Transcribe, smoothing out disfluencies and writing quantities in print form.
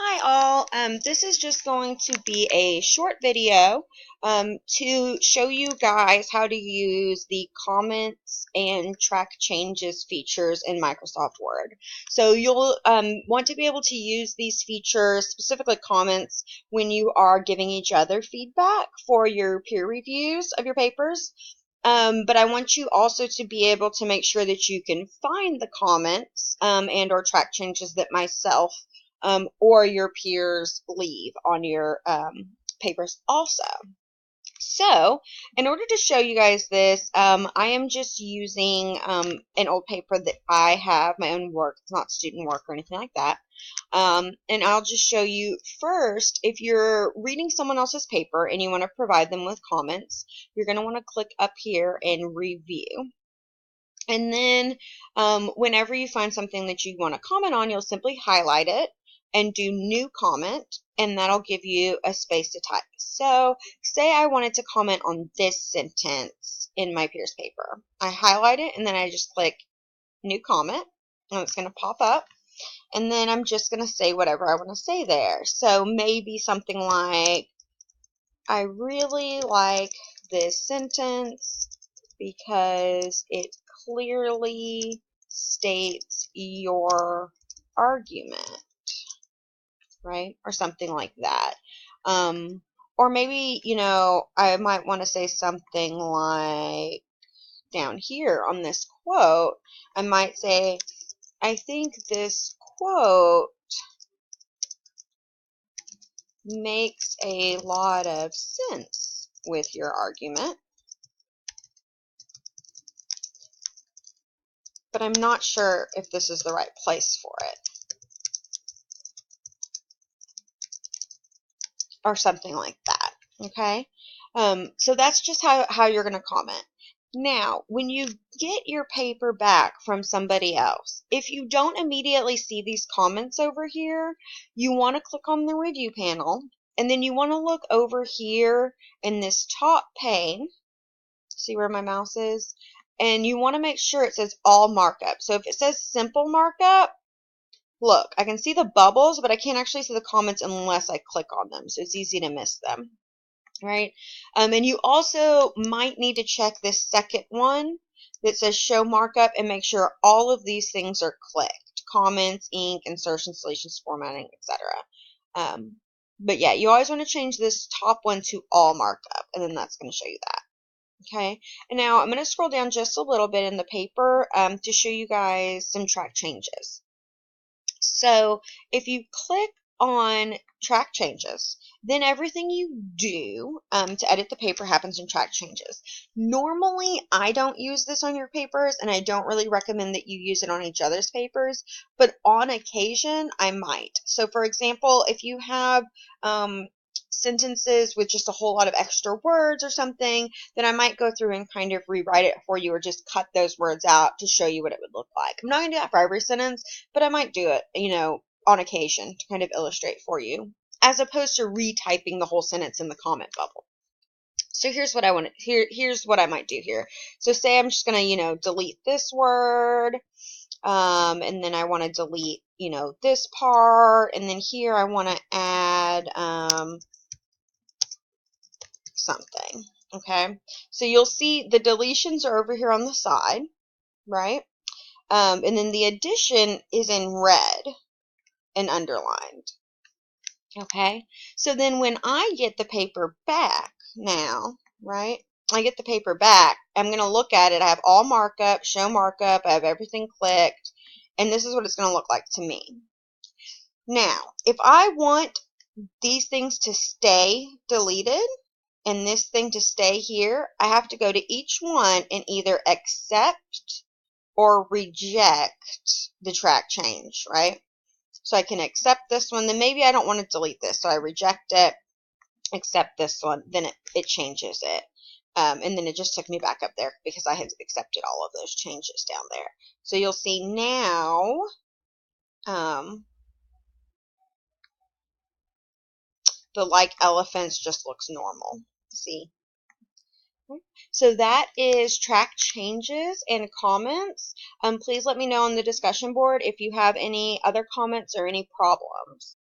Hi all, this is just going to be a short video to show you guys how to use the comments and track changes features in Microsoft Word. So you'll want to be able to use these features, specifically comments, when you are giving each other feedback for your peer reviews of your papers. But I want you also to be able to make sure that you can find the comments and or track changes that myself or your peers leave on your papers also. So, in order to show you guys this, I am just using an old paper that I have, my own work. It's not student work or anything like that. And I'll just show you first, if you're reading someone else's paper and you want to provide them with comments, you're going to want to click up here and review. And then whenever you find something that you want to comment on, you'll simply highlight it and do new comment, and that'll give you a space to type. So say I wanted to comment on this sentence in my peer's paper. I highlight it and then I just click new comment, and it's going to pop up, and then I'm just going to say whatever I want to say there. So maybe something like, I really like this sentence because it clearly states your argument, right? Or something like that. Or maybe, I might want to say something like down here on this quote, I might say, I think this quote makes a lot of sense with your argument, but I'm not sure if this is the right place for it. Or something like that, okay? So that's just how you're going to comment. Now, when you get your paper back from somebody else, if you don't immediately see these comments over here, you want to click on the review panel, and then you want to look over here in this top pane. See where my mouse is? And you want to make sure it says all markup. So if it says simple markup, look, I can see the bubbles, but I can't actually see the comments unless I click on them, so it's easy to miss them, right? And you also might need to check this second one that says show markup and make sure all of these things are clicked: comments, ink, insertions, deletions, formatting, etc. But yeah, you always want to change this top one to all markup, and then that's going to show you that. Okay, and now I'm going to scroll down just a little bit in the paper to show you guys some track changes. So if you click on track changes, then everything you do to edit the paper happens in track changes. Normally, I don't use this on your papers, and I don't really recommend that you use it on each other's papers, but on occasion, I might. So for example, if you have sentences with just a whole lot of extra words or something, then I might go through and kind of rewrite it for you, or just cut those words out to show you what it would look like. I'm not going to do that for every sentence, but I might do it, on occasion to kind of illustrate for you, as opposed to retyping the whole sentence in the comment bubble. So here's what I want to, here's what I might do here. So say I'm just going to, delete this word, and then I want to delete, this part, and then here I want to add, something. Okay, so you'll see the deletions are over here on the side, right? And then the addition is in red and underlined. Okay, so then when I get the paper back now, right? I get the paper back, I'm going to look at it. I have all markup, show markup, I have everything clicked, and this is what it's going to look like to me. Now, if I want these things to stay deleted, and this thing to stay here, I have to go to each one and either accept or reject the track change, right? So I can accept this one, then maybe I don't want to delete this, so I reject it, accept this one, then it changes it. And then it just took me back up there because I had accepted all of those changes down there. So you'll see now, the like elephants just looks normal. See? So that is track changes and comments. Please let me know on the discussion board if you have any other comments or any problems.